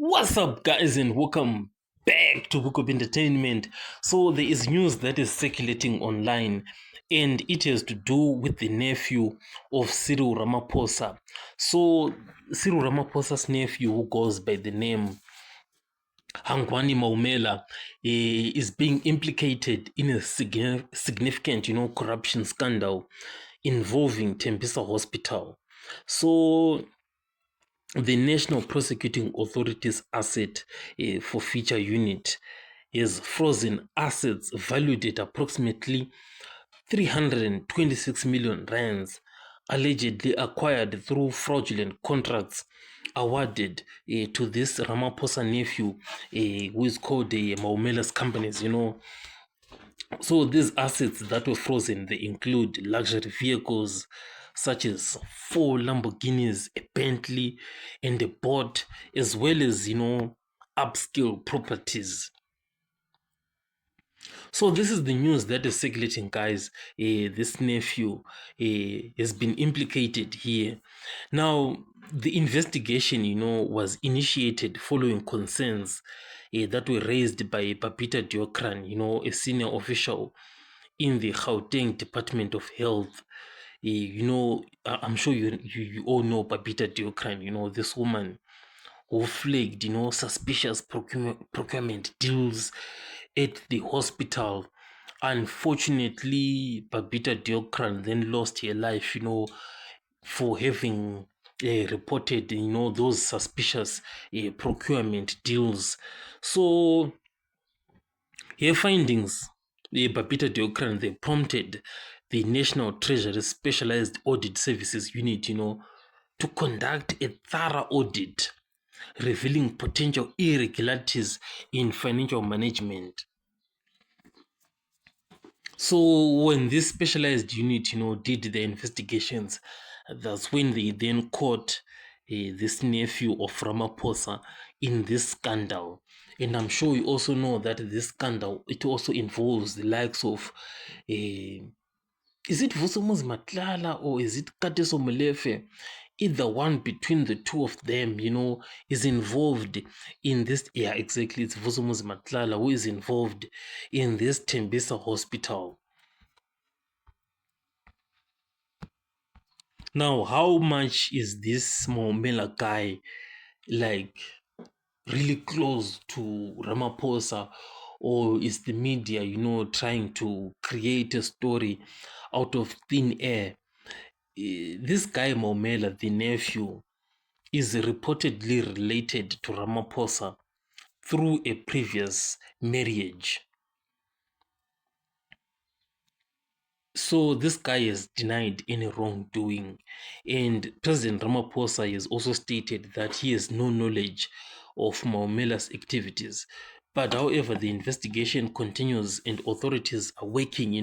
What's up, guys, and welcome back to Book of Entertainment. So, there is news that is circulating online, and it has to do with the nephew of Cyril Ramaphosa. So, Cyril Ramaphosa's nephew, who goes by the name Hangwani Maumela, is being implicated in a significant, corruption scandal involving Tembisa Hospital. So, the National Prosecuting Authority's Asset Forfeiture Unit has frozen assets valued at approximately 326 million rands, allegedly acquired through fraudulent contracts awarded to this Ramaphosa nephew, who is called Maumela's companies. So these assets that were frozen, they include luxury vehicles such as 4 Lamborghinis, a Bentley, and a boat, as well as upscale properties. So this is the news that is circulating, guys. This nephew has been implicated here. Now, the investigation, was initiated following concerns that were raised by Papita Diokran, a senior official in the Gauteng Department of Health. I'm sure you all know Papita Diokran, this woman who flagged, suspicious procurement deals at the hospital. Unfortunately, Babita Diokran then lost her life, for having reported, those suspicious procurement deals. So, her findings, Babita Diokran, they prompted the National Treasury Specialized Audit Services Unit, to conduct a thorough audit revealing potential irregularities in financial management. So when this specialized unit, did the investigations, that's when they then caught this nephew of Ramaphosa in this scandal. And I'm sure you also know that this scandal, it also involves the likes of is it Vusumuzi Matlala or is it Kateso Molefe? Either one between the two of them, is involved in this. Yeah, exactly. It's Vusumuzi Matlala who is involved in this Tembisa hospital. Now, how much is this Maumela guy like really close to Ramaphosa, or is the media, trying to create a story out of thin air? This guy Maumela, the nephew, is reportedly related to Ramaphosa through a previous marriage. So this guy has denied any wrongdoing, and President Ramaphosa has also stated that he has no knowledge of Maumela's activities. But however, the investigation continues and authorities are working,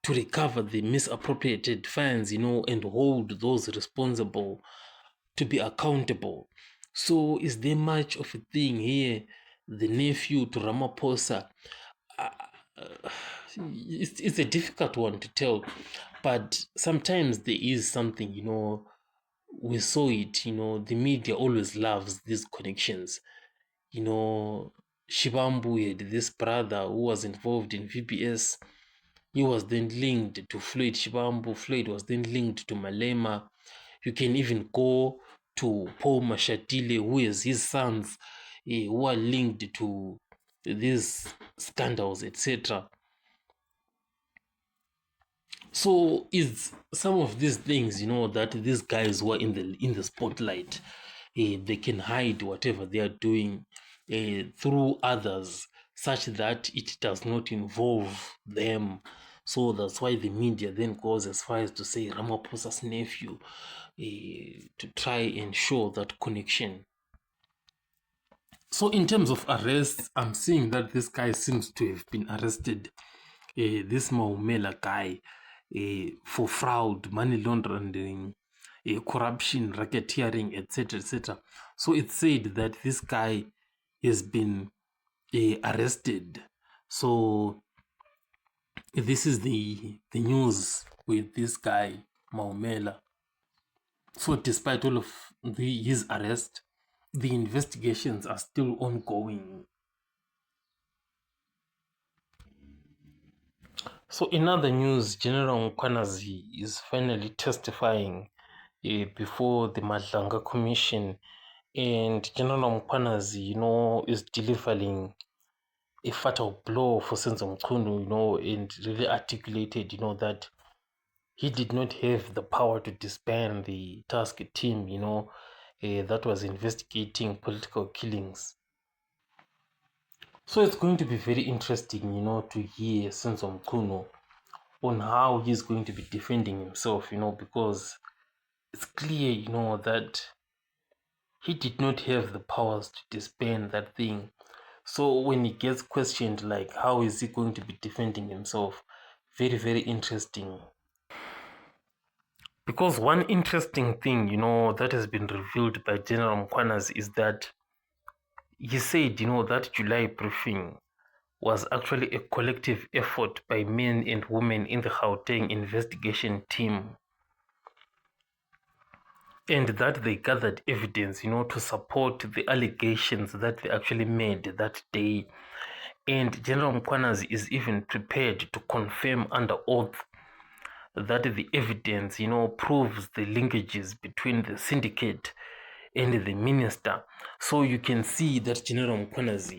to recover the misappropriated funds, and hold those responsible to be accountable. So is there much of a thing here? The nephew to Ramaphosa, uh, it's a difficult one to tell, but sometimes there is something, we saw it, the media always loves these connections. Shibambu had this brother who was involved in VPS. He was then linked to Floyd Shibambu. Floyd was then linked to Malema. You can even go to Paul Mashatile, who is his sons, who are linked to these scandals, etc. So it's some of these things, that these guys who are in the spotlight, they can hide whatever they are doing through others, such that it does not involve them. So that's why the media then goes as far as to say Ramaphosa's nephew, to try and show that connection. So in terms of arrests, I'm seeing that this guy seems to have been arrested. This Maumela guy, for fraud, money laundering, corruption, racketeering, etc., etc. So it's said that this guy has been arrested. So this is the news with this guy Maumela. So despite all of his arrest, the investigations are still ongoing. So in other news, General Mkwanazi is finally testifying before the Madlanga Commission, and General Mkwanazi, is delivering a fatal blow for Senzo Mchunu, and really articulated, that he did not have the power to disband the task team, that was investigating political killings. So it's going to be very interesting, to hear Senzo Mchunu on how he's going to be defending himself, because it's clear, that he did not have the powers to disband that thing. So when he gets questioned, like, how is he going to be defending himself? Very, very interesting. Because one interesting thing, that has been revealed by General Mkwanas is that he said, that July briefing was actually a collective effort by men and women in the Gauteng investigation team, and that they gathered evidence, to support the allegations that they actually made that day. And General Mkwanas is even prepared to confirm under oath that the evidence, proves the linkages between the syndicate and the minister. So you can see that General Mkwanas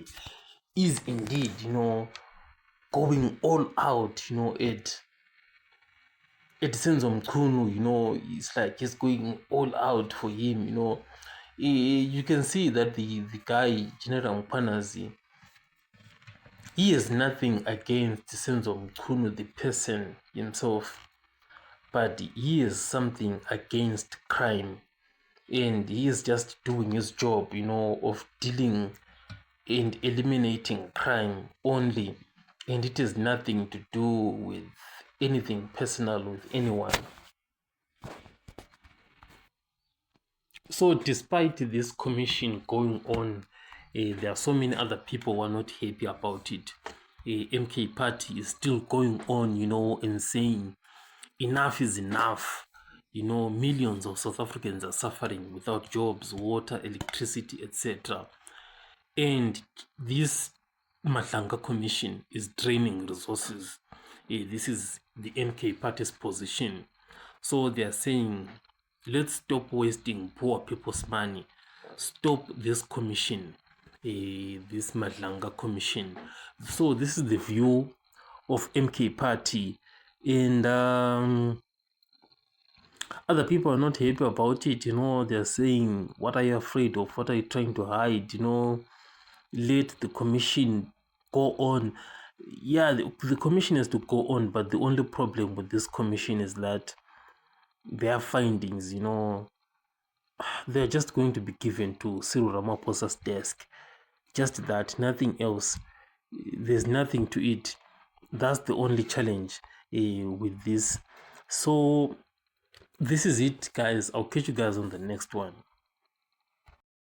is indeed, going all out, at Senzo Mchunu, it's like he's going all out for him, You can see that the guy, General Mkwanas, he has nothing against Senzo Mchunu, the person himself, but he has something against crime, and he is just doing his job, of dealing and eliminating crime only, and it has nothing to do with anything personal with anyone. So despite this commission going on, there are so many other people who are not happy about it. MK Party is still going on, and saying enough is enough. Millions of South Africans are suffering without jobs, water, electricity, etc. And this Madlanga Commission is draining resources. This is the MK Party's position. So they are saying, let's stop wasting poor people's money. Stop this commission, this Madlanga Commission. So this is the view of MK Party, and other people are not happy about it. They're saying, what are you afraid of? What are you trying to hide? Let the commission go on. Yeah, the commission has to go on, but the only problem with this commission is that their findings, they're just going to be given to Cyril Ramaphosa's desk. Just that, nothing else. There's nothing to it. That's the only challenge with this. So this is it, guys. I'll catch you guys on the next one.